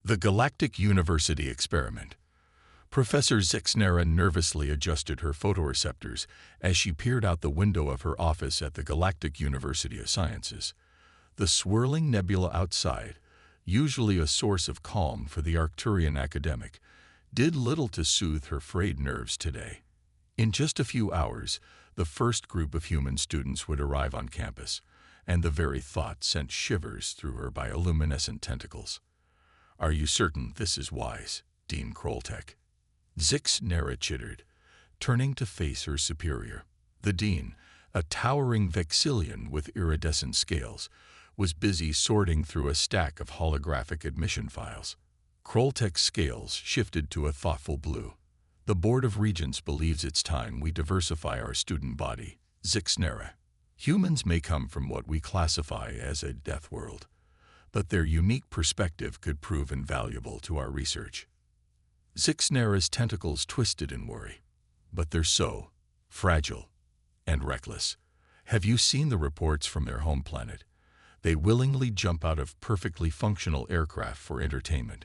The Galactic University Experiment. Professor Zixnera nervously adjusted her photoreceptors as she peered out the window of her office at the Galactic University of Sciences. The swirling nebula outside, usually a source of calm for the Arcturian academic, did little to soothe her frayed nerves today. In just a few hours, the first group of human students would arrive on campus, and the very thought sent shivers through her bioluminescent tentacles. "Are you certain this is wise, Dean Kroltek?" Zixnera chittered, turning to face her superior. The dean, a towering vexillion with iridescent scales, was busy sorting through a stack of holographic admission files. Kroltek's scales shifted to a thoughtful blue. "The Board of Regents believes it's time we diversify our student body, Zixnera. Humans may come from what we classify as a death world, but their unique perspective could prove invaluable to our research." Zixnera's tentacles twisted in worry. "But they're so fragile and reckless. Have you seen the reports from their home planet? They willingly jump out of perfectly functional aircraft for entertainment."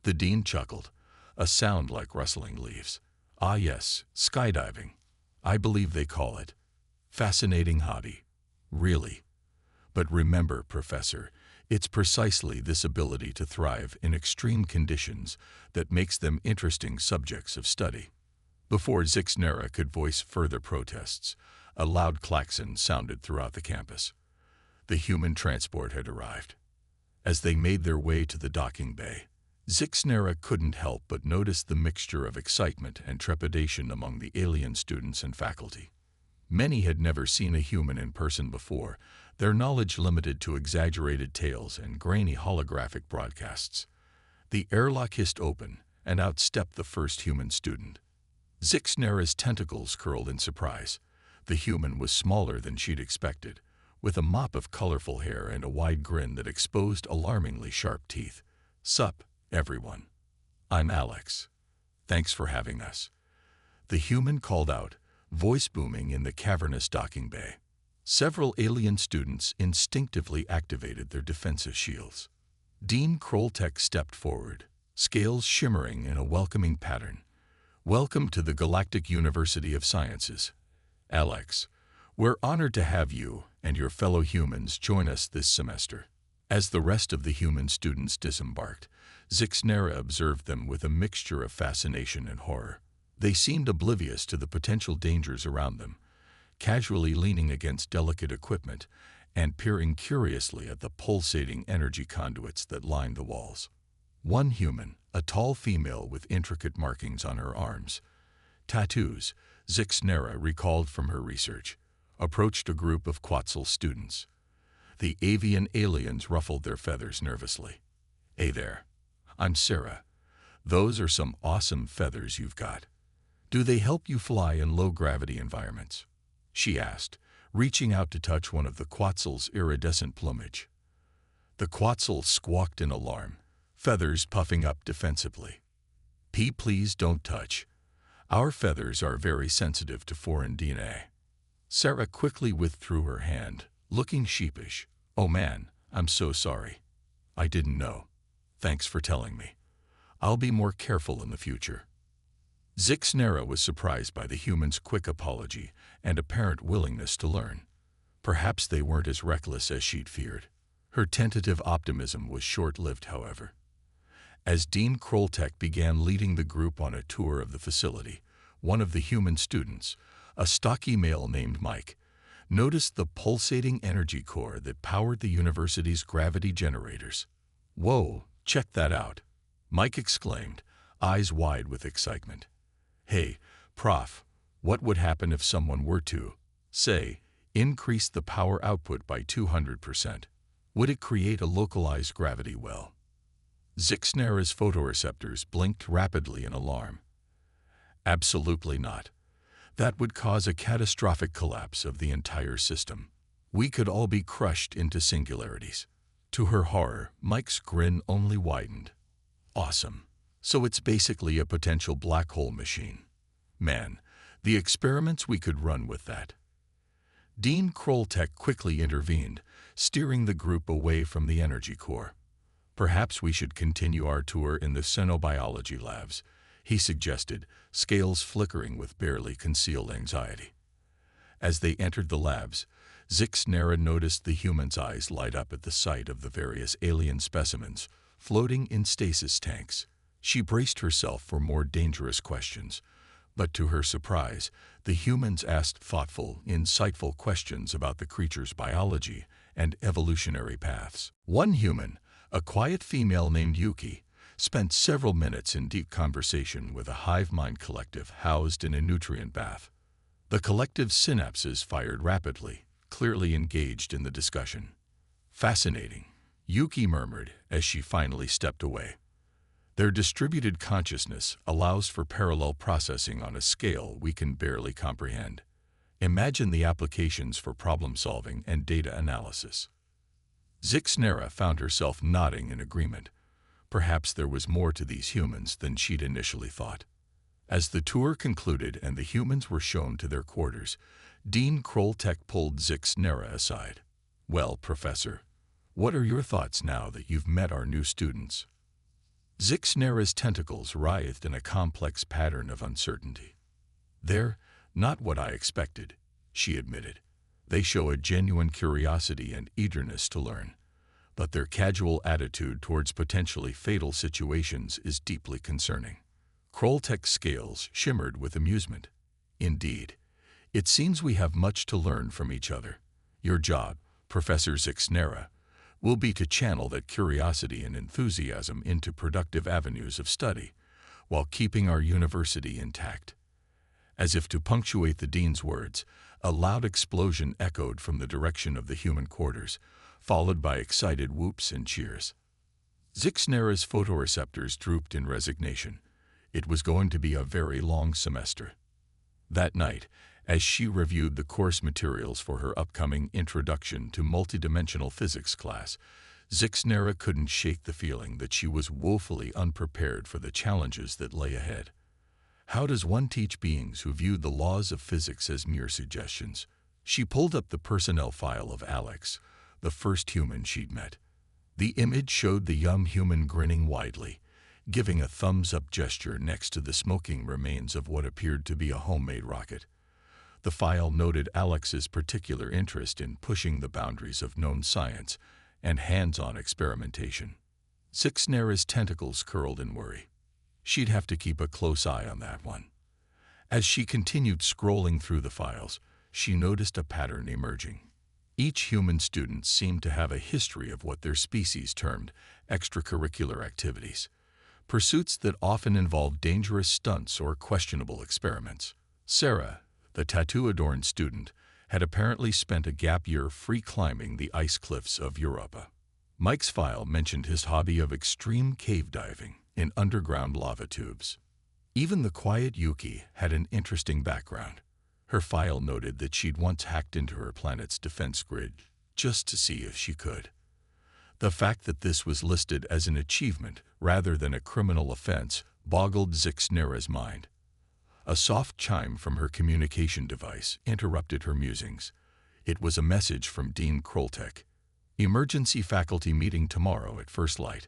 The dean chuckled, a sound like rustling leaves. "Ah yes, skydiving. I believe they call it. Fascinating hobby. Really. But remember, Professor, it's precisely this ability to thrive in extreme conditions that makes them interesting subjects of study." Before Zixnera could voice further protests, a loud klaxon sounded throughout the campus. The human transport had arrived. As they made their way to the docking bay, Zixnera couldn't help but notice the mixture of excitement and trepidation among the alien students and faculty. Many had never seen a human in person before, their knowledge limited to exaggerated tales and grainy holographic broadcasts. The airlock hissed open, and out stepped the first human student. Zixnera's tentacles curled in surprise. The human was smaller than she'd expected, with a mop of colorful hair and a wide grin that exposed alarmingly sharp teeth. "Sup, everyone. I'm Alex. Thanks for having us," the human called out, voice booming in the cavernous docking bay. Several alien students instinctively activated their defensive shields. Dean Kroltek stepped forward, scales shimmering in a welcoming pattern. "Welcome to the Galactic University of Sciences, Alex. We're honored to have you and your fellow humans join us this semester." As the rest of the human students disembarked, Zixnera observed them with a mixture of fascination and horror. They seemed oblivious to the potential dangers around them, casually leaning against delicate equipment and peering curiously at the pulsating energy conduits that lined the walls. One human, a tall female with intricate markings on her arms, tattoos Zixnera recalled from her research, approached a group of Quetzal students. The avian aliens ruffled their feathers nervously. "Hey there, I'm Sarah. Those are some awesome feathers you've got. Do they help you fly in low-gravity environments?" she asked, reaching out to touch one of the Quetzal's iridescent plumage. The Quetzal squawked in alarm, feathers puffing up defensively. Please don't touch. Our feathers are very sensitive to foreign DNA." Sarah quickly withdrew her hand, looking sheepish. "Oh man, I'm so sorry. I didn't know. Thanks for telling me. I'll be more careful in the future." Zixnera was surprised by the human's quick apology and apparent willingness to learn. Perhaps they weren't as reckless as she'd feared. Her tentative optimism was short-lived, however. As Dean Kroltek began leading the group on a tour of the facility, one of the human students, a stocky male named Mike, noticed the pulsating energy core that powered the university's gravity generators. "Whoa, check that out," Mike exclaimed, eyes wide with excitement. "Hey, Prof, what would happen if someone were to, say, increase the power output by 200%? Would it create a localized gravity well?" Zixnera's photoreceptors blinked rapidly in alarm. "Absolutely not. That would cause a catastrophic collapse of the entire system. We could all be crushed into singularities." To her horror, Mike's grin only widened. "Awesome. So it's basically a potential black hole machine. Man, the experiments we could run with that." Dean Kroltek quickly intervened, steering the group away from the energy core. Perhaps we should continue our tour in the xenobiology labs, he suggested, scales flickering with barely concealed anxiety. As they entered the labs, Zixnera noticed the human's eyes light up at the sight of the various alien specimens floating in stasis tanks. She braced herself for more dangerous questions, but to her surprise, the humans asked thoughtful, insightful questions about the creature's biology and evolutionary paths. One human, a quiet female named Yuki, spent several minutes in deep conversation with a hive mind collective housed in a nutrient bath. The collective's synapses fired rapidly, clearly engaged in the discussion. Fascinating, Yuki murmured as she finally stepped away. Their distributed consciousness allows for parallel processing on a scale we can barely comprehend. Imagine the applications for problem-solving and data analysis. Zixnera found herself nodding in agreement. Perhaps there was more to these humans than she'd initially thought. As the tour concluded and the humans were shown to their quarters, Dean Kroltek pulled Zixnera aside. "Well, Professor, what are your thoughts now that you've met our new students?" Zixnera's tentacles writhed in a complex pattern of uncertainty. "They're not what I expected," she admitted. "They show a genuine curiosity and eagerness to learn, but their casual attitude towards potentially fatal situations is deeply concerning." Kroltek's scales shimmered with amusement. "Indeed, it seems we have much to learn from each other. Your job, Professor Zixnera, will be to channel that curiosity and enthusiasm into productive avenues of study, while keeping our university intact." As if to punctuate the dean's words, a loud explosion echoed from the direction of the human quarters, followed by excited whoops and cheers. Zixnera's photoreceptors drooped in resignation. It was going to be a very long semester. That night, as she reviewed the course materials for her upcoming Introduction to Multidimensional Physics class, Zixnera couldn't shake the feeling that she was woefully unprepared for the challenges that lay ahead. How does one teach beings who viewed the laws of physics as mere suggestions? She pulled up the personnel file of Alex, the first human she'd met. The image showed the young human grinning widely, giving a thumbs-up gesture next to the smoking remains of what appeared to be a homemade rocket. The file noted Alex's particular interest in pushing the boundaries of known science and hands-on experimentation. Zixnera's tentacles curled in worry. She'd have to keep a close eye on that one. As she continued scrolling through the files, she noticed a pattern emerging. Each human student seemed to have a history of what their species termed extracurricular activities, pursuits that often involved dangerous stunts or questionable experiments. Sarah, the tattoo-adorned student, had apparently spent a gap year free climbing the ice cliffs of Europa. Mike's file mentioned his hobby of extreme cave diving in underground lava tubes. Even the quiet Yuki had an interesting background. Her file noted that she'd once hacked into her planet's defense grid just to see if she could. The fact that this was listed as an achievement rather than a criminal offense boggled Zixnera's mind. A soft chime from her communication device interrupted her musings. It was a message from Dean Kroltek. "Emergency faculty meeting tomorrow at first light.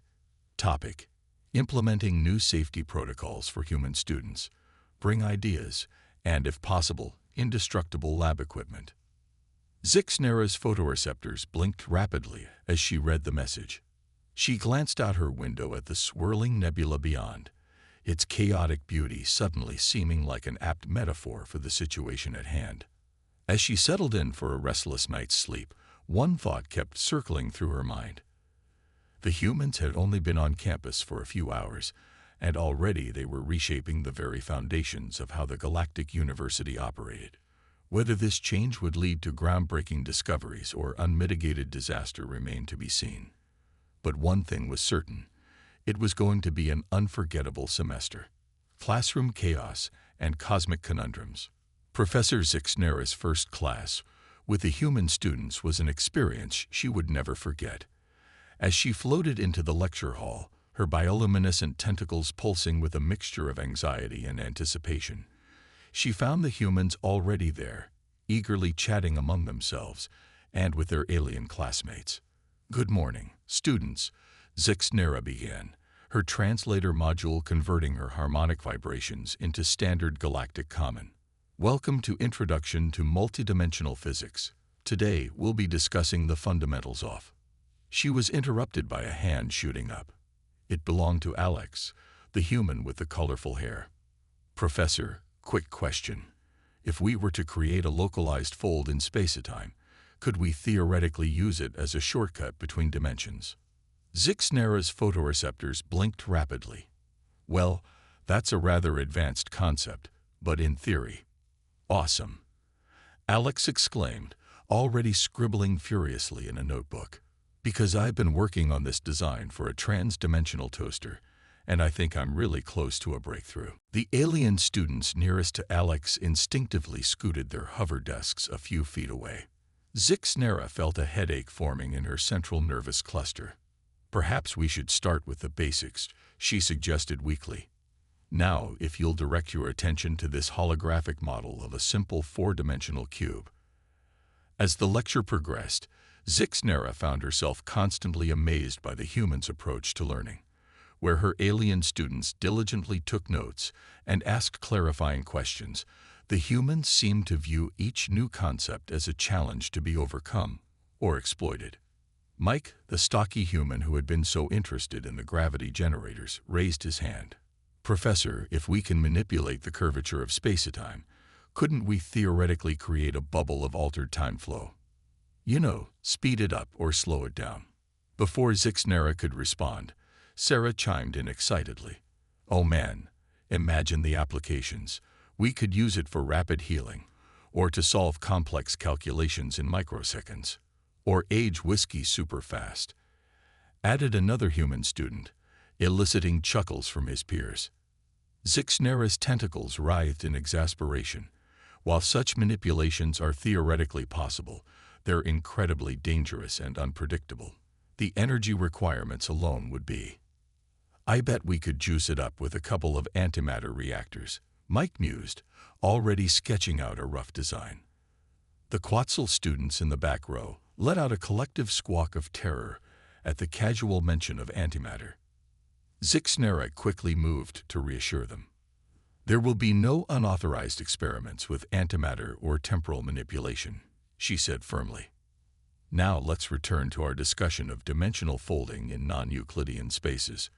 Topic: implementing new safety protocols for human students. Bring ideas and, if possible, indestructible lab equipment." Zixnera's photoreceptors blinked rapidly as she read the message. She glanced out her window at the swirling nebula beyond, its chaotic beauty suddenly seeming like an apt metaphor for the situation at hand. As she settled in for a restless night's sleep, one thought kept circling through her mind. The humans had only been on campus for a few hours, and already they were reshaping the very foundations of how the Galactic University operated. Whether this change would lead to groundbreaking discoveries or unmitigated disaster remained to be seen. But one thing was certain: it was going to be an unforgettable semester. Classroom chaos and cosmic conundrums. Professor Zixnera's first class with the human students was an experience she would never forget. As she floated into the lecture hall, her bioluminescent tentacles pulsing with a mixture of anxiety and anticipation, she found the humans already there, eagerly chatting among themselves and with their alien classmates. "Good morning, students," Zixnera began, her translator module converting her harmonic vibrations into standard galactic common. Welcome to Introduction to Multidimensional Physics. Today, we'll be discussing the fundamentals of. She was interrupted by a hand shooting up. It belonged to Alex, the human with the colorful hair. Professor, quick question. If we were to create a localized fold in space-time, could we theoretically use it as a shortcut between dimensions? Zixnera's photoreceptors blinked rapidly. Well, that's a rather advanced concept, but in theory. Awesome! Alex exclaimed, already scribbling furiously in a notebook. Because I've been working on this design for a trans-dimensional toaster, and I think I'm really close to a breakthrough. The alien students nearest to Alex instinctively scooted their hover desks a few feet away. Zixnera felt a headache forming in her central nervous cluster. Perhaps we should start with the basics, she suggested weakly. Now, if you'll direct your attention to this holographic model of a simple four-dimensional cube. As the lecture progressed, Zixnera found herself constantly amazed by the human's approach to learning, where her alien students diligently took notes and asked clarifying questions. The humans seemed to view each new concept as a challenge to be overcome or exploited. Mike, the stocky human who had been so interested in the gravity generators, raised his hand. Professor, if we can manipulate the curvature of space-time, couldn't we theoretically create a bubble of altered time flow? You know, speed it up or slow it down. Before Zixnera could respond, Sarah chimed in excitedly. Oh man, imagine the applications. We could use it for rapid healing, or to solve complex calculations in microseconds, or age whiskey super fast. Added another human student, eliciting chuckles from his peers. Zixnera's tentacles writhed in exasperation. While such manipulations are theoretically possible, they're incredibly dangerous and unpredictable. The energy requirements alone would be. I bet we could juice it up with a couple of antimatter reactors, Mike mused, already sketching out a rough design. The Quetzal students in the back row let out a collective squawk of terror at the casual mention of antimatter. Zixnera quickly moved to reassure them. There will be no unauthorized experiments with antimatter or temporal manipulation, she said firmly. Now let's return to our discussion of dimensional folding in non-Euclidean spaces.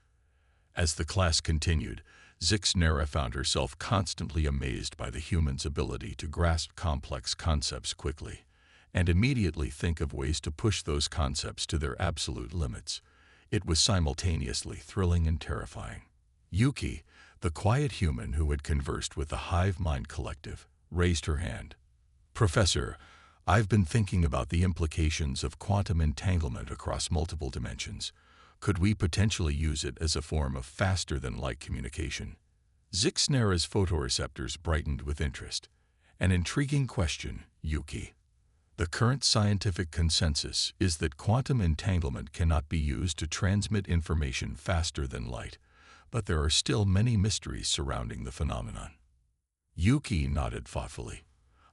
As the class continued, Zixnera found herself constantly amazed by the human's ability to grasp complex concepts quickly, and immediately think of ways to push those concepts to their absolute limits. It was simultaneously thrilling and terrifying. Yuki, the quiet human who had conversed with the Hive Mind Collective, raised her hand. Professor, I've been thinking about the implications of quantum entanglement across multiple dimensions. Could we potentially use it as a form of faster-than-light communication? Zixnera's photoreceptors brightened with interest. An intriguing question, Yuki. The current scientific consensus is that quantum entanglement cannot be used to transmit information faster than light, but there are still many mysteries surrounding the phenomenon. Yuki nodded thoughtfully.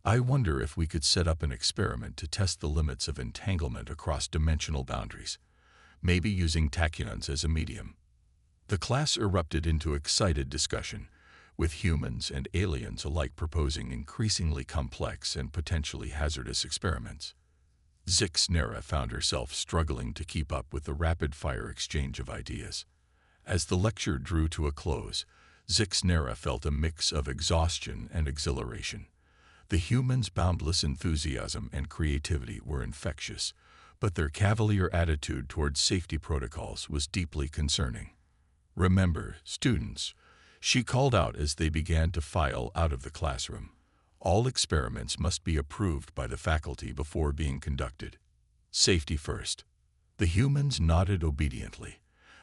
I wonder if we could set up an experiment to test the limits of entanglement across dimensional boundaries, maybe using tachyons as a medium. The class erupted into excited discussion, with humans and aliens alike proposing increasingly complex and potentially hazardous experiments. Zixnera found herself struggling to keep up with the rapid-fire exchange of ideas. As the lecture drew to a close, Zixnera felt a mix of exhaustion and exhilaration. The humans' boundless enthusiasm and creativity were infectious, but their cavalier attitude towards safety protocols was deeply concerning. Remember, students, she called out as they began to file out of the classroom. All experiments must be approved by the faculty before being conducted. Safety first. The humans nodded obediently,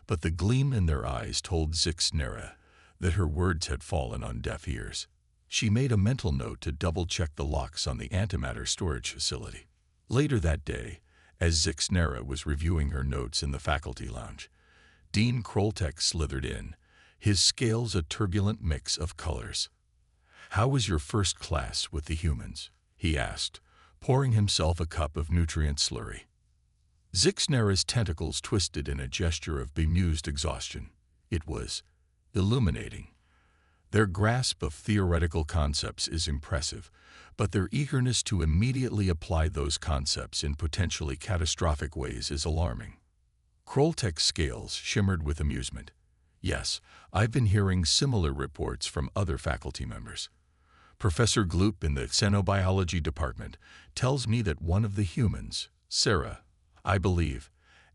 but the gleam in their eyes told Zixnera that her words had fallen on deaf ears. She made a mental note to double-check the locks on the antimatter storage facility. Later that day, as Zixnera was reviewing her notes in the faculty lounge, Dean Kroltek slithered in, his scales a turbulent mix of colors. "How was your first class with the humans?" he asked, pouring himself a cup of nutrient slurry. Zixnera's tentacles twisted in a gesture of bemused exhaustion. It was illuminating. Their grasp of theoretical concepts is impressive, but their eagerness to immediately apply those concepts in potentially catastrophic ways is alarming. Kroltek's scales shimmered with amusement. Yes, I've been hearing similar reports from other faculty members. Professor Gloop in the Xenobiology department tells me that one of the humans, Sarah, I believe,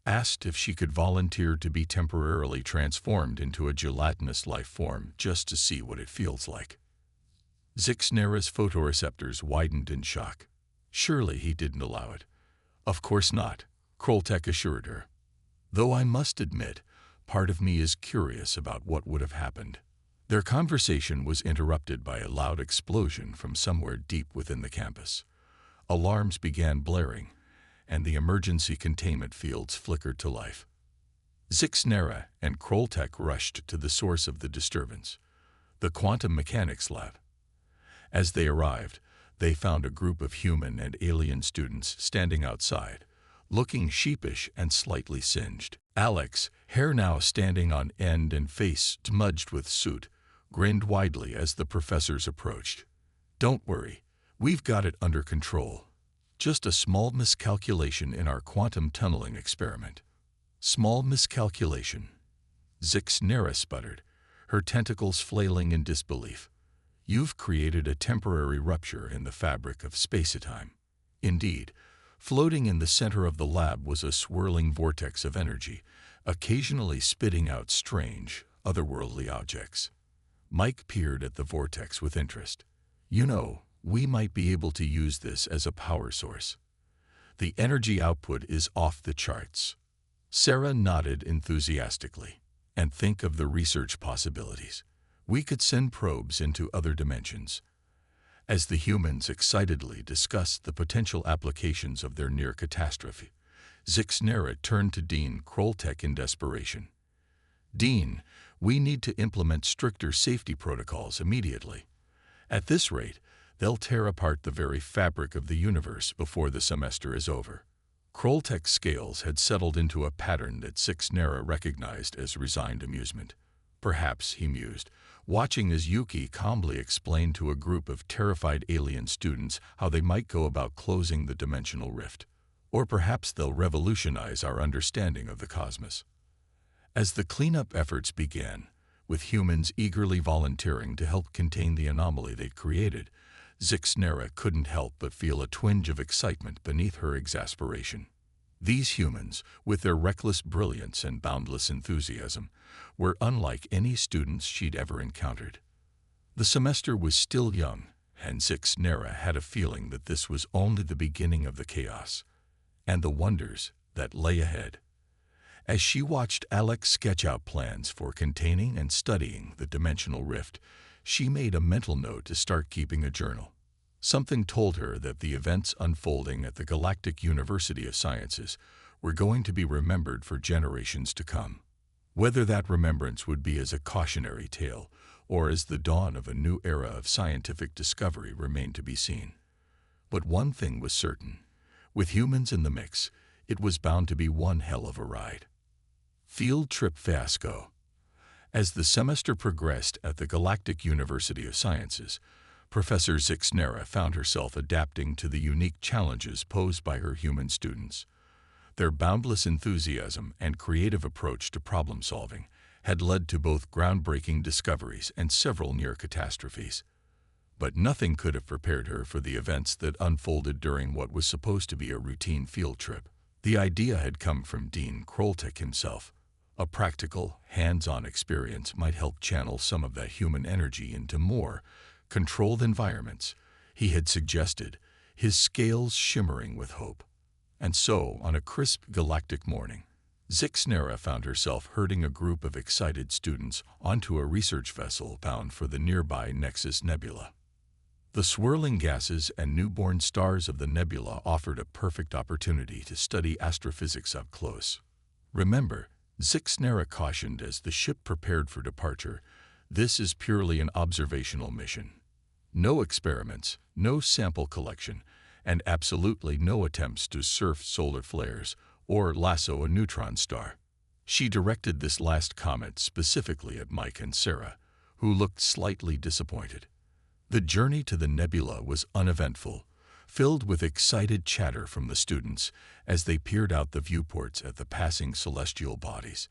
asked if she could volunteer to be temporarily transformed into a gelatinous life form just to see what it feels like. Zixnera's photoreceptors widened in shock. Surely he didn't allow it. Of course not, Kroltek assured her. Though I must admit, part of me is curious about what would have happened. Their conversation was interrupted by a loud explosion from somewhere deep within the campus. Alarms began blaring, and the emergency containment fields flickered to life. Zixnera and Kroltek rushed to the source of the disturbance, the quantum mechanics lab. As they arrived, they found a group of human and alien students standing outside, looking sheepish and slightly singed. Alex, hair now standing on end and face smudged with soot, grinned widely as the professors approached. "Don't worry, we've got it under control. Just a small miscalculation in our quantum tunneling experiment." Small miscalculation? Zixnera sputtered, her tentacles flailing in disbelief. "You've created a temporary rupture in the fabric of space-time." Indeed, floating in the center of the lab was a swirling vortex of energy, occasionally spitting out strange, otherworldly objects. Mike peered at the vortex with interest. "You know, we might be able to use this as a power source. The energy output is off the charts." Sarah nodded enthusiastically. "And think of the research possibilities. We could send probes into other dimensions." As the humans excitedly discussed the potential applications of their near catastrophe, Zixnera turned to Dean Kroltek in desperation. "Dean, we need to implement stricter safety protocols immediately. At this rate, they'll tear apart the very fabric of the universe before the semester is over." Kroltek's scales had settled into a pattern that Zixnera recognized as resigned amusement. Perhaps, he mused, watching as Yuki calmly explained to a group of terrified alien students how they might go about closing the dimensional rift. Or perhaps they'll revolutionize our understanding of the cosmos. As the cleanup efforts began, with humans eagerly volunteering to help contain the anomaly they'd created, Zixnera couldn't help but feel a twinge of excitement beneath her exasperation. These humans, with their reckless brilliance and boundless enthusiasm, were unlike any students she'd ever encountered. The semester was still young, and Zixnera had a feeling that this was only the beginning of the chaos and the wonders that lay ahead. As she watched Alex sketch out plans for containing and studying the dimensional rift, she made a mental note to start keeping a journal. Something told her that the events unfolding at the Galactic University of Sciences were going to be remembered for generations to come. Whether that remembrance would be as a cautionary tale or as the dawn of a new era of scientific discovery remained to be seen. But one thing was certain. With humans in the mix, it was bound to be one hell of a ride. Field trip fiasco. As the semester progressed at the Galactic University of Sciences, Professor Zixnera found herself adapting to the unique challenges posed by her human students. Their boundless enthusiasm and creative approach to problem-solving had led to both groundbreaking discoveries and several near catastrophes. But nothing could have prepared her for the events that unfolded during what was supposed to be a routine field trip. The idea had come from Dean Kroltek himself. A practical, hands-on experience might help channel some of that human energy into more controlled environments, he had suggested, his scales shimmering with hope. And so, on a crisp galactic morning, Zixnera found herself herding a group of excited students onto a research vessel bound for the nearby Nexus Nebula. The swirling gases and newborn stars of the nebula offered a perfect opportunity to study astrophysics up close. "Remember," Zixnera cautioned as the ship prepared for departure, "this is purely an observational mission. No experiments, no sample collection, and absolutely no attempts to surf solar flares or lasso a neutron star. She directed this last comment specifically at Mike and Sarah, who looked slightly disappointed. The journey to the nebula was uneventful, filled with excited chatter from the students as they peered out the viewports at the passing celestial bodies.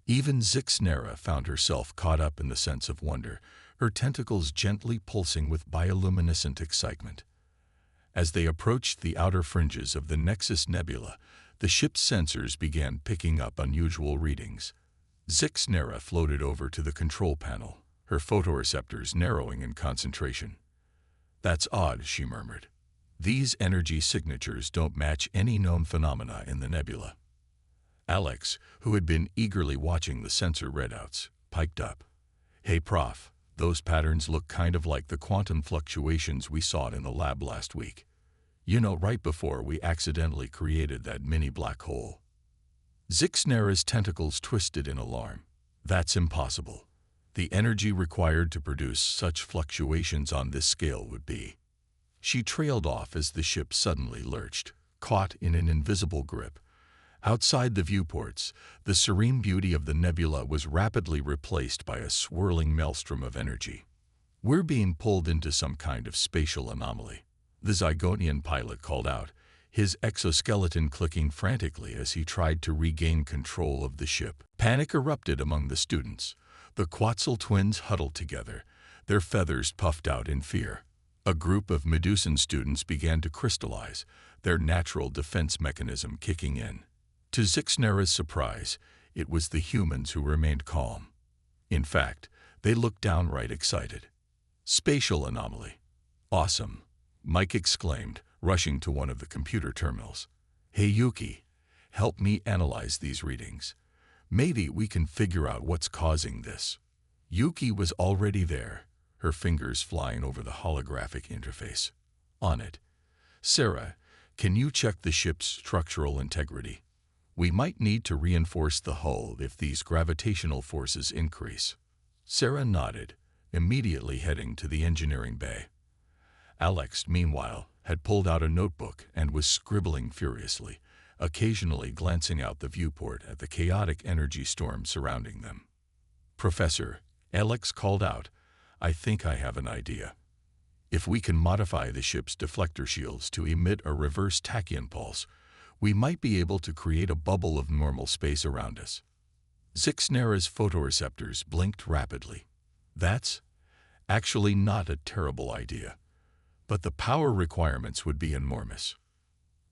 Even Zixnera found herself caught up in the sense of wonder, her tentacles gently pulsing with bioluminescent excitement. As they approached the outer fringes of the Nexus Nebula, the ship's sensors began picking up unusual readings. Zixnera floated over to the control panel, her photoreceptors narrowing in concentration. "That's odd," she murmured. "These energy signatures don't match any known phenomena in the nebula." Alex, who had been eagerly watching the sensor readouts, piped up. "Hey, Prof, those patterns look kind of like the quantum fluctuations we saw in the lab last week. You know, right before we accidentally created that mini black hole." Zixnera's tentacles twisted in alarm. "That's impossible. The energy required to produce such fluctuations on this scale would be..." She trailed off as the ship suddenly lurched, caught in an invisible grip. Outside the viewports, the serene beauty of the nebula was rapidly replaced by a swirling maelstrom of energy. "We're being pulled into some kind of spatial anomaly," the Zygonian pilot called out, his exoskeleton clicking frantically as he tried to regain control of the ship. Panic erupted among the students. The Quetzal twins huddled together, their feathers puffed out in fear. A group of Medusan students began to crystallize, their natural defense mechanism kicking in. To Zixnera's surprise, it was the humans who remained calm. In fact, they looked downright excited. "Spatial anomaly. Awesome," Mike exclaimed, rushing to one of the computer terminals. "Hey Yuki, help me analyze these readings. Maybe we can figure out what's causing this." Yuki was already there, her fingers flying over the holographic interface. On it. "Sarah, can you check the ship's structural integrity? We might need to reinforce the hull if these gravitational forces increase." Sarah nodded, immediately heading to the engineering bay. Alex, meanwhile, had pulled out a notebook and was scribbling furiously, occasionally glancing out the viewport at the chaotic energy storm surrounding them. "Professor," Alex called out, "I think I have an idea. If we can modify the ship's deflector shields to emit a reverse tachyon pulse, we might be able to create a bubble of normal space around us." Zixnera's photoreceptors blinked rapidly. "That's actually not a terrible idea, but the power requirements would be enormous."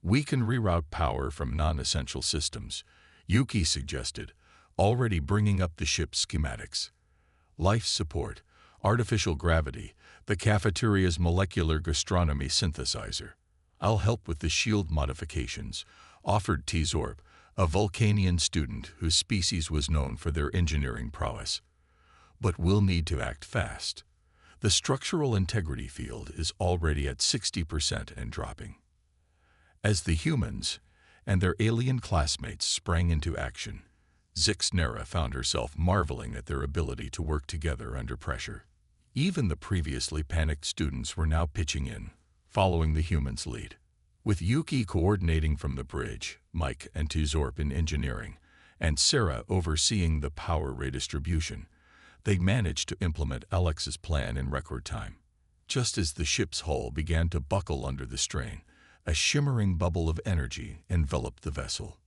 "We can reroute power from non-essential systems," Yuki suggested, already bringing up the ship's schematics. "Life support, artificial gravity, the cafeteria's molecular gastronomy synthesizer. I'll help with the shield modifications," offered Tzorp, a Vulcanian student whose species was known for their engineering prowess. "But we'll need to act fast. The structural integrity field is already at 60% and dropping." As the humans and their alien classmates sprang into action, Zixnera found herself marveling at their ability to work together under pressure. Even the previously panicked students were now pitching in, following the humans' lead. With Yuki coordinating from the bridge, Mike and Tzorp in engineering, and Sarah overseeing the power redistribution, they managed to implement Alex's plan in record time. Just as the ship's hull began to buckle under the strain, a shimmering bubble of energy enveloped the vessel.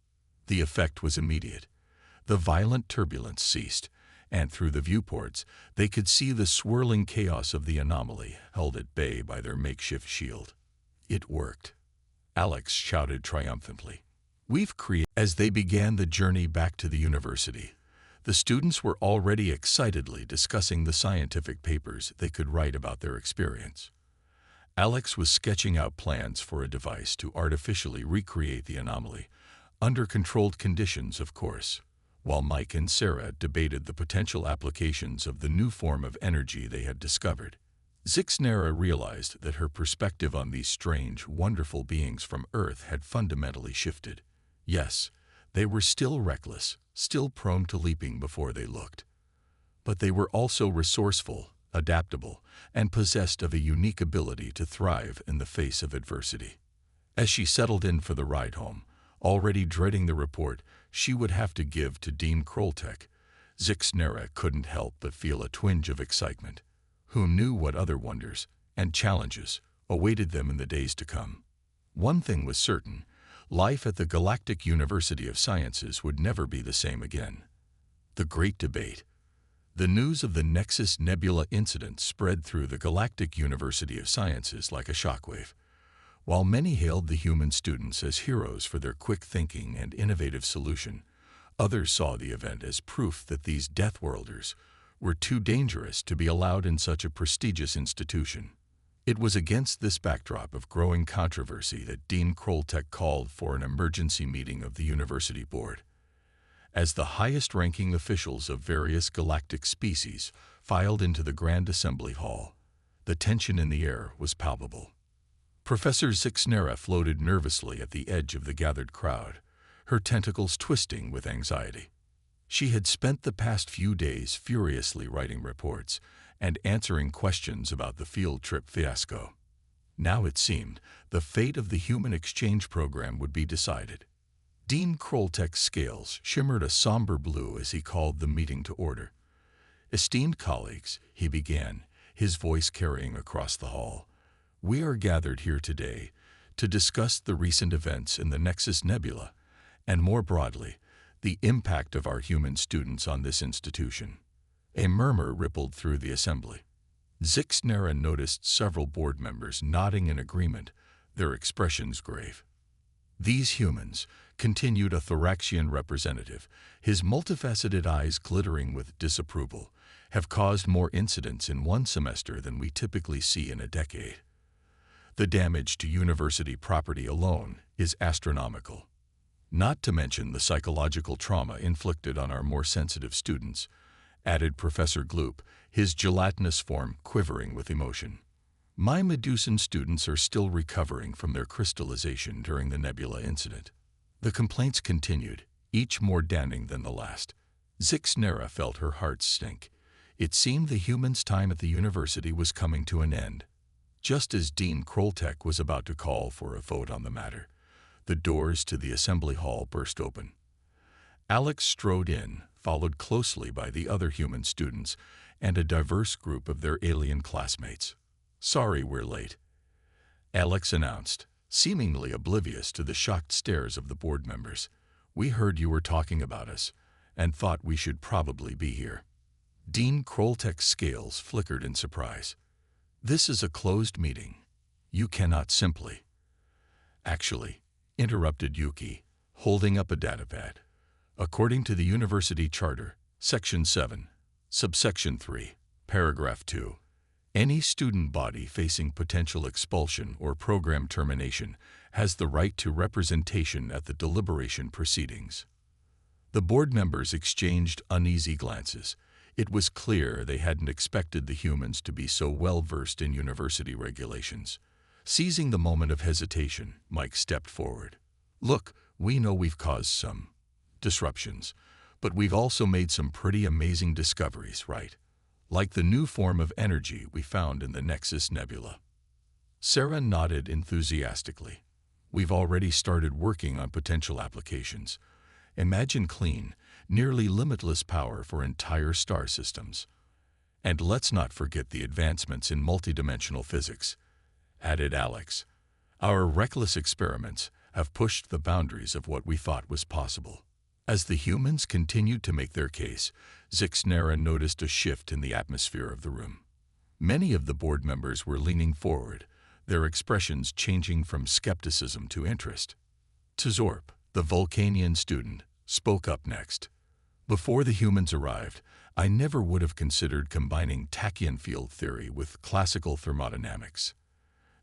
The effect was immediate. The violent turbulence ceased, and through the viewports, they could see the swirling chaos of the anomaly held at bay by their makeshift shield. "It worked," Alex shouted triumphantly. "We've created..." As they began the journey back to the university, the students were already excitedly discussing the scientific papers they could write about their experience. Alex was sketching out plans for a device to artificially recreate the anomaly, under controlled conditions, of course, while Mike and Sarah debated the potential applications of the new form of energy they had discovered. Zixnera realized that her perspective on these strange, wonderful beings from Earth had fundamentally shifted. Yes, they were still reckless, still prone to leaping before they looked. But they were also resourceful, adaptable, and possessed of a unique ability to thrive in the face of adversity. As she settled in for the ride home, Already dreading the report she would have to give to Dean Kroltek, Zixnera couldn't help but feel a twinge of excitement. Who knew what other wonders and challenges awaited them in the days to come? One thing was certain: life at the Galactic University of Sciences would never be the same again. The Great Debate. The news of the Nexus Nebula incident spread through the Galactic University of Sciences like a shockwave. While many hailed the human students as heroes for their quick thinking and innovative solution, others saw the event as proof that these Deathworlders were too dangerous to be allowed in such a prestigious institution. It was against this backdrop of growing controversy that Dean Kroltek called for an emergency meeting of the university board. As the highest-ranking officials of various galactic species filed into the Grand Assembly Hall, the tension in the air was palpable. Professor Zixnera floated nervously at the edge of the gathered crowd, her tentacles twisting with anxiety. She had spent the past few days furiously writing reports and answering questions about the field trip fiasco. Now it seemed the fate of the human exchange program would be decided. Dean Kroltek's scales shimmered a somber blue as he called the meeting to order. "Esteemed colleagues," he began, his voice carrying across the hall, "we are gathered here today to discuss the recent events in the Nexus Nebula, and more broadly, the impact of our human students on this institution." A murmur rippled through the assembly. Zixnera noticed several board members nodding in agreement, their expressions grave. "These humans," continued a Thoraxian representative, his multifaceted eyes glittering with disapproval, "have caused more incidents in one semester than we typically see in a decade. The damage to university property alone is astronomical. Not to mention the psychological trauma inflicted on our more sensitive students," added Professor Gloop, his gelatinous form quivering with emotion. "My Medusan students are still recovering from their crystallization during the nebula incident." The complaints continued, each more damning than the last. Zixnera felt her heart sink. It seemed the humans' time at the university was coming to an end. Just as Dean Kroltek was about to call for a vote on the matter, the doors to the assembly hall burst open. Alex strode in, followed closely by the other human students and a diverse group of their alien classmates. "Sorry we're late," Alex announced, seemingly oblivious to the shocked stares of the board members. "We heard you were talking about us and thought we should probably be here." Dean Kroltek's scales flickered in surprise. "This is a closed meeting. You cannot simply—" "Actually," interrupted Yuki, holding up a datapad. "According to the University Charter, Section 7, Subsection 3, Paragraph 2, any student body facing potential expulsion or program termination has the right to representation at the deliberation proceedings." The board members exchanged uneasy glances. It was clear they hadn't expected the humans to be so well-versed in university regulations. Seizing the moment of hesitation, Mike stepped forward. "Look, we know we've caused some disruptions, but we've also made some pretty amazing discoveries, right? Like the new form of energy we found in the Nexus Nebula." Sarah nodded enthusiastically. "We've already started working on potential applications. Imagine clean, nearly limitless power for entire star systems. And let's not forget the advancements in multidimensional physics," added Alex. "Our reckless experiments have pushed the boundaries of what we thought was possible." As the humans continued to make their case, Zixnera noticed a shift in the atmosphere of the room. Many of the board members were leaning forward, their expressions changing from skepticism to interest. Tzorp, the Vulcanian student, spoke up next. "Before the humans arrived, I never would have considered combining tachyon field theory with classical thermodynamics.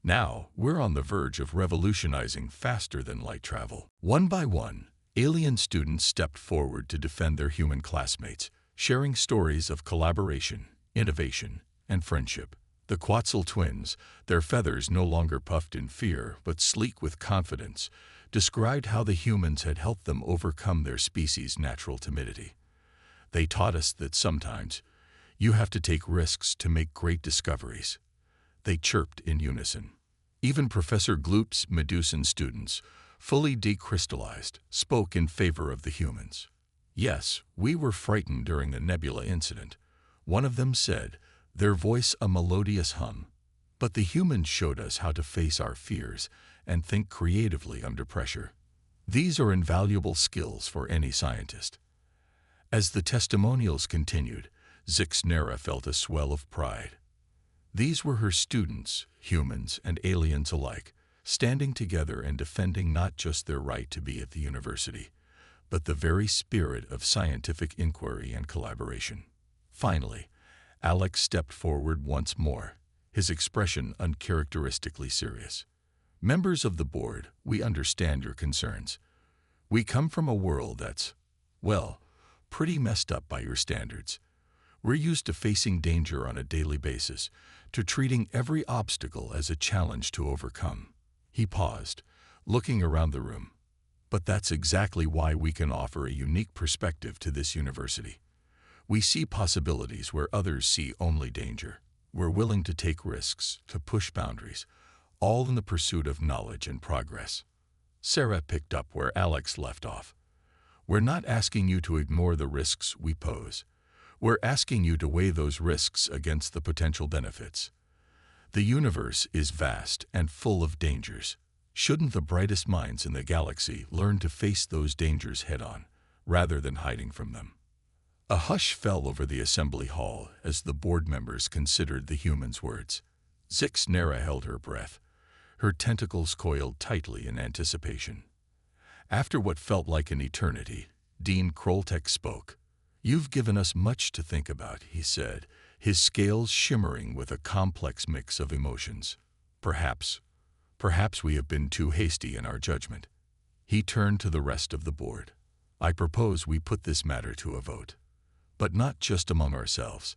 Now, we're on the verge of revolutionizing faster-than-light travel." One by one, alien students stepped forward to defend their human classmates, sharing stories of collaboration, innovation, and friendship. The Quetzal twins, their feathers no longer puffed in fear but sleek with confidence, described how the humans had helped them overcome their species' natural timidity. "They taught us that sometimes you have to take risks to make great discoveries," they chirped in unison. Even Professor Gloop's Medusan students, fully decrystallized, spoke in favor of the humans. Yes, we were frightened during the nebula incident, one of them said, their voice a melodious hum. But the humans showed us how to face our fears and think creatively under pressure. These are invaluable skills for any scientist. As the testimonials continued, Zixnera felt a swell of pride. These were her students, humans and aliens alike, standing together and defending not just their right to be at the university, but the very spirit of scientific inquiry and collaboration. Finally, Alex stepped forward once more, his expression uncharacteristically serious. Members of the board, we understand your concerns. We come from a world that's, well, pretty messed up by your standards. We're used to facing danger on a daily basis, to treating every obstacle as a challenge to overcome. He paused, looking around the room. But that's exactly why we can offer a unique perspective to this university. We see possibilities where others see only danger. We're willing to take risks, to push boundaries, all in the pursuit of knowledge and progress. Sarah picked up where Alex left off. We're not asking you to ignore the risks we pose. We're asking you to weigh those risks against the potential benefits. The universe is vast and full of dangers. Shouldn't the brightest minds in the galaxy learn to face those dangers head-on, rather than hiding from them? A hush fell over the assembly hall as the board members considered the human's words. Zixnera held her breath, her tentacles coiled tightly in anticipation. After what felt like an eternity, Dean Kroltek spoke. "You've given us much to think about," he said, his scales shimmering with a complex mix of emotions. Perhaps we have been too hasty in our judgment." He turned to the rest of the board. "I propose we put this matter to a vote. But not just among ourselves.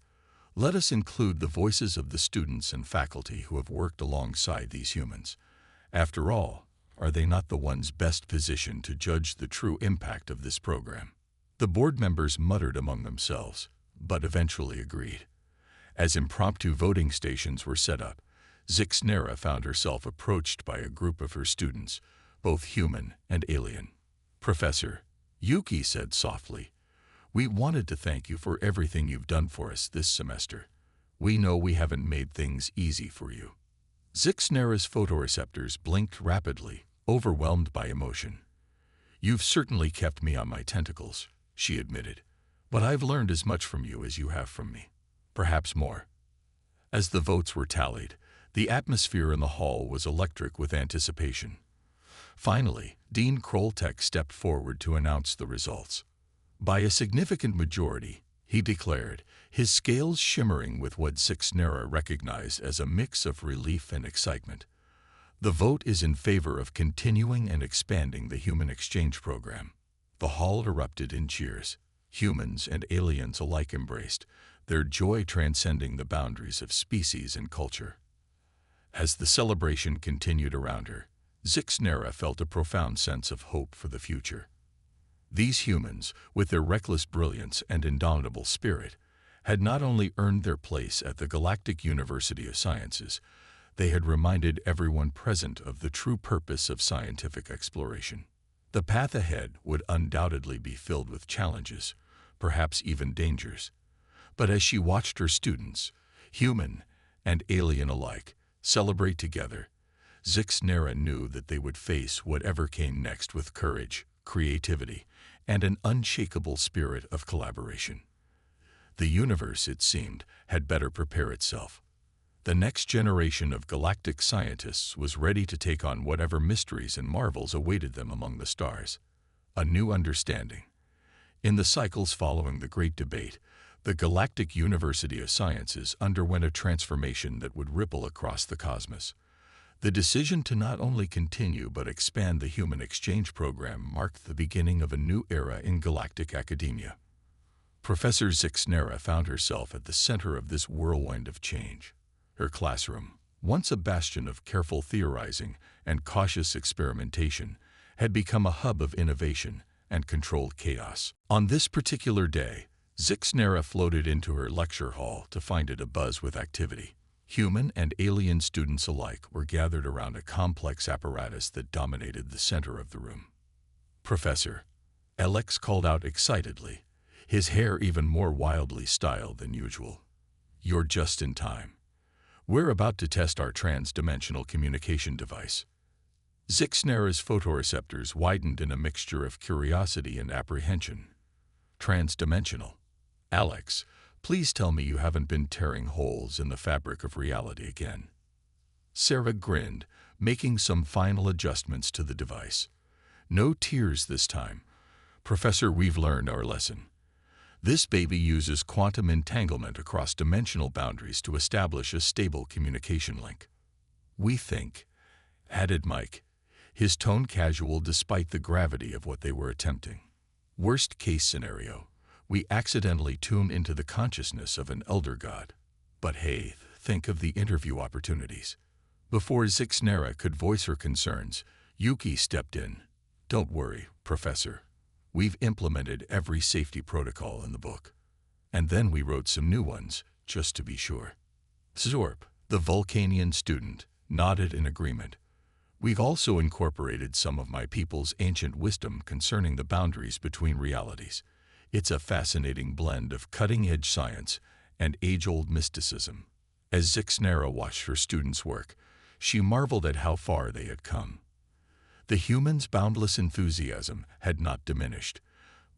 Let us include the voices of the students and faculty who have worked alongside these humans. After all, are they not the ones best positioned to judge the true impact of this program?" The board members muttered among themselves, but eventually agreed. As impromptu voting stations were set up, Zixnera found herself approached by a group of her students, both human and alien. "Professor," Yuki said softly, "we wanted to thank you for everything you've done for us this semester. We know we haven't made things easy for you." Zixnera's photoreceptors blinked rapidly, overwhelmed by emotion. "You've certainly kept me on my tentacles," she admitted, "but I've learned as much from you as you have from me. Perhaps more." As the votes were tallied, the atmosphere in the hall was electric with anticipation. Finally, Dean Kroltek stepped forward to announce the results. By a significant majority, he declared, his scales shimmering with what Zixnera recognized as a mix of relief and excitement. "The vote is in favor of continuing and expanding the human exchange program." The hall erupted in cheers. Humans and aliens alike embraced, their joy transcending the boundaries of species and culture. As the celebration continued around her, Zixnera felt a profound sense of hope for the future. These humans, with their reckless brilliance and indomitable spirit, had not only earned their place at the Galactic University of Sciences, they had reminded everyone present of the true purpose of scientific exploration. The path ahead would undoubtedly be filled with challenges, perhaps even dangers. But as she watched her students, human and alien alike, celebrate together, Zixnera knew that they would face whatever came next with courage, creativity, and an unshakable spirit of collaboration. The universe, it seemed, had better prepare itself. The next generation of galactic scientists was ready to take on whatever mysteries and marvels awaited them among the stars. A new understanding. In the cycles following the Great Debate, the Galactic University of Sciences underwent a transformation that would ripple across the cosmos. The decision to not only continue but expand the human exchange program marked the beginning of a new era in galactic academia. Professor Zixnera found herself at the center of this whirlwind of change. Her classroom, once a bastion of careful theorizing and cautious experimentation, had become a hub of innovation and controlled chaos. On this particular day, Zixnera floated into her lecture hall to find it abuzz with activity. Human and alien students alike were gathered around a complex apparatus that dominated the center of the room. "Professor," Alex called out excitedly, his hair even more wildly styled than usual. "You're just in time. We're about to test our trans-dimensional communication device." Zixnera's photoreceptors widened in a mixture of curiosity and apprehension. "Trans-dimensional? Alex, please tell me you haven't been tearing holes in the fabric of reality again." Sarah grinned, making some final adjustments to the device. "No tears this time. Professor, we've learned our lesson. This baby uses quantum entanglement across dimensional boundaries to establish a stable communication link. We think," added Mike, his tone casual despite the gravity of what they were attempting. "Worst case scenario, we accidentally tune into the consciousness of an elder god. But hey, think of the interview opportunities." Before Zixnera could voice her concerns, Yuki stepped in. "Don't worry, Professor. We've implemented every safety protocol in the book. And then we wrote some new ones, just to be sure." Zorp, the Vulcanian student, nodded in agreement. "We've also incorporated some of my people's ancient wisdom concerning the boundaries between realities. It's a fascinating blend of cutting-edge science and age-old mysticism." As Zixnera watched her students work, she marveled at how far they had come. The humans' boundless enthusiasm had not diminished,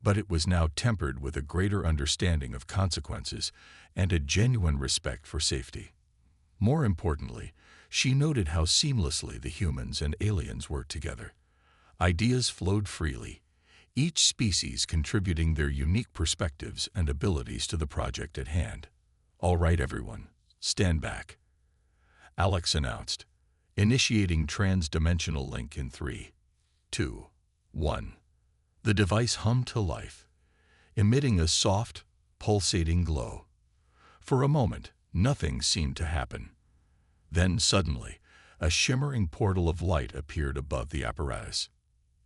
but it was now tempered with a greater understanding of consequences and a genuine respect for safety. More importantly, she noted how seamlessly the humans and aliens worked together. Ideas flowed freely, each species contributing their unique perspectives and abilities to the project at hand. "All right, everyone, stand back," Alex announced, initiating trans-dimensional link in 3, 2, 1. The device hummed to life, emitting a soft, pulsating glow. For a moment, nothing seemed to happen. Then suddenly, a shimmering portal of light appeared above the apparatus.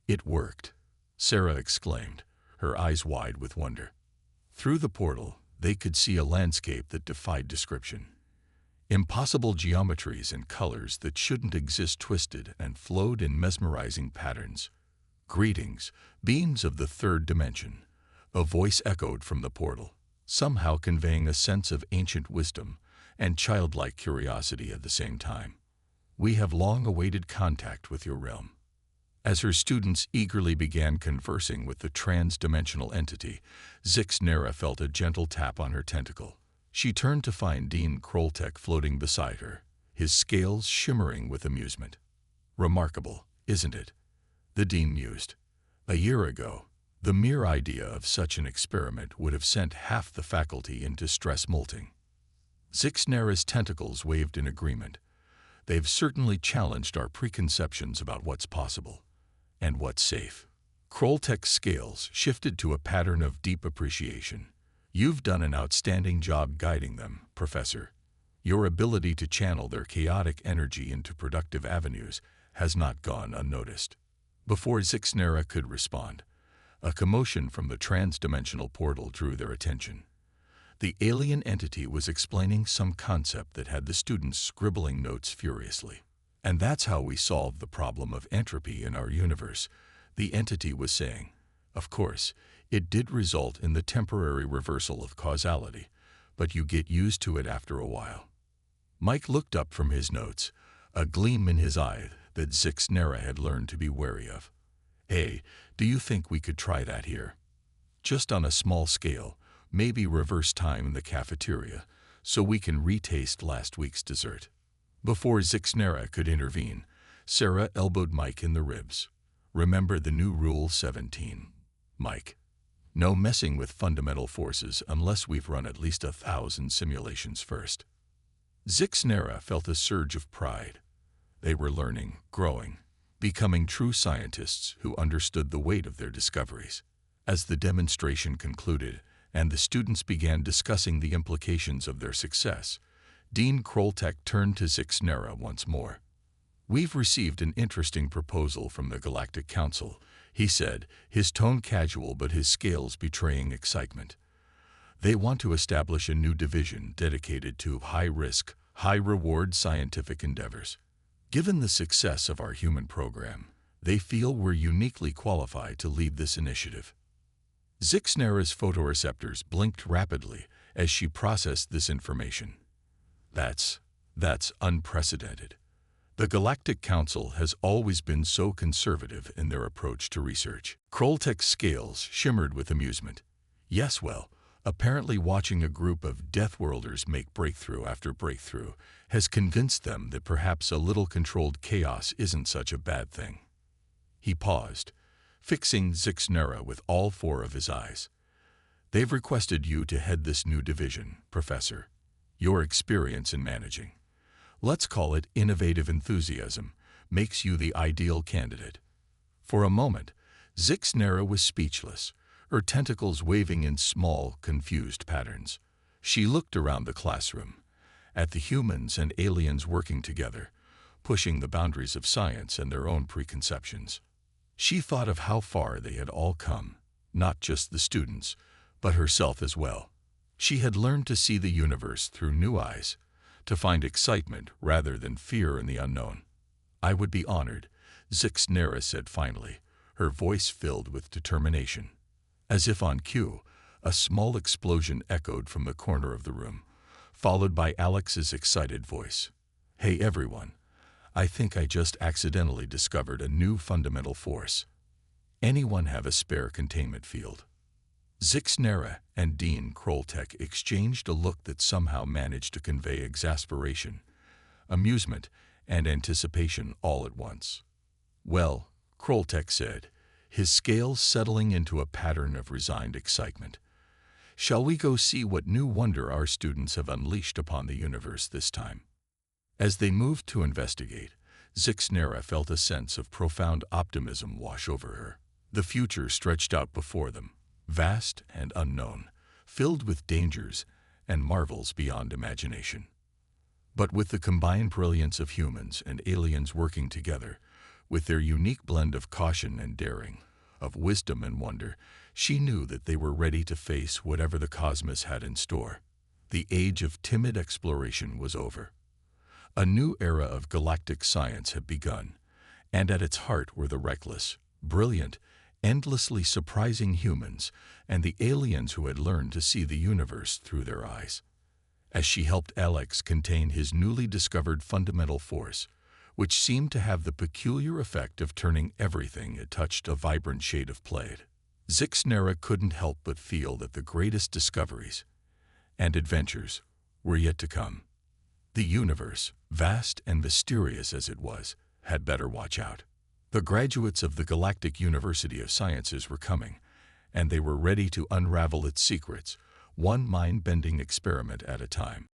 "It worked," Sarah exclaimed, her eyes wide with wonder. Through the portal, they could see a landscape that defied description. Impossible geometries and colors that shouldn't exist twisted and flowed in mesmerizing patterns. "Greetings, beings of the third dimension," a voice echoed from the portal, somehow conveying a sense of ancient wisdom and childlike curiosity at the same time. "We have long awaited contact with your realm." As her students eagerly began conversing with the trans-dimensional entity, Zixnera felt a gentle tap on her tentacle. She turned to find Dean Kroltek floating beside her, his scales shimmering with amusement. "Remarkable, isn't it?" the dean mused. "A year ago, the mere idea of such an experiment would have sent half the faculty into stress molting." Zixnera's tentacles waved in agreement. "They've certainly challenged our preconceptions about what's possible and what's safe." Kroltek's scales shifted to a pattern of deep appreciation. "You've done an outstanding job guiding them, Professor. Your ability to channel their chaotic energy into productive avenues has not gone unnoticed." Before Zixnera could respond, a commotion from the trans-dimensional portal drew their attention. The alien entity was explaining some concept that had the students scribbling notes furiously. "And that's how we solved the problem of entropy in our universe," the entity was saying. "Of course, it did result in the temporary reversal of causality, but you get used to it after a while." Mike looked up from his notes, a gleam in his eye that Zixnera had learned to be wary of. "Hey, do you think we could try that here? Just on a small scale, maybe reverse time in the cafeteria, so we can retaste last week's dessert." Before Zixnera could intervene, Sarah elbowed Mike in the ribs. "Remember the new Rule 17, Mike. No messing with fundamental forces unless we've run at least 1,000 simulations first." Zixnera felt a surge of pride. They were learning, growing, becoming true scientists who understood the weight of their discoveries. As the demonstration concluded and the students began discussing the implications of their success, Dean Kroltek turned to Zixnera once more. "We've received an interesting proposal from the Galactic Council," he said, his tone casual but his scales betraying excitement. "They want to establish a new division dedicated to high-risk, high-reward scientific endeavors. Given the success of our human program, they feel we're uniquely qualified to lead this initiative. Zixnera's photoreceptors blinked rapidly as she processed this information. That's unprecedented. The Galactic Council has always been so conservative in their approach to research. Kroltek's scales shimmered with amusement. Yes, well, apparently watching a group of Deathworlders make breakthrough after breakthrough has convinced them that perhaps a little controlled chaos isn't such a bad thing. He paused, fixing Zixnera with all four of his eyes. They've requested you to head this new division, Professor. Your experience in managing, let's call it innovative enthusiasm, makes you the ideal candidate. For a moment, Zixnera was speechless, her tentacles waving in small, confused patterns. She looked around the classroom, at the humans and aliens working together, pushing the boundaries of science and their own preconceptions. She thought of how far they had all come, not just the students, but herself as well. She had learned to see the universe through new eyes, to find excitement rather than fear in the unknown. I would be honored, Zixnera said finally, her voice filled with determination. As if on cue, a small explosion echoed from the corner of the room, followed by Alex's excited voice. Hey everyone, I think I just accidentally discovered a new fundamental force. Anyone have a spare containment field? Zixnera and Dean Kroltek exchanged a look that somehow managed to convey exasperation, amusement, and anticipation all at once. Well, Kroltek said, his scales settling into a pattern of resigned excitement. Shall we go see what new wonder our students have unleashed upon the universe this time? As they moved to investigate, Zixnera felt a sense of profound optimism wash over her. The future stretched out before them, vast and unknown, filled with dangers and marvels beyond imagination. But with the combined brilliance of humans and aliens working together, with their unique blend of caution and daring, of wisdom and wonder, she knew that they were ready to face whatever the cosmos had in store. The age of timid exploration was over. A new era of galactic science had begun, and at its heart were the reckless, brilliant, endlessly surprising humans and the aliens who had learned to see the universe through their eyes. As she helped Alex contain his newly discovered fundamental force, which seemed to have the peculiar effect of turning everything it touched a vibrant shade of plaid, Zixnera couldn't help but feel that the greatest discoveries and adventures were yet to come. The universe, vast and mysterious as it was, had better watch out. The graduates of the Galactic University of Sciences were coming, and they were ready to unravel its secrets, one mind-bending experiment at a time.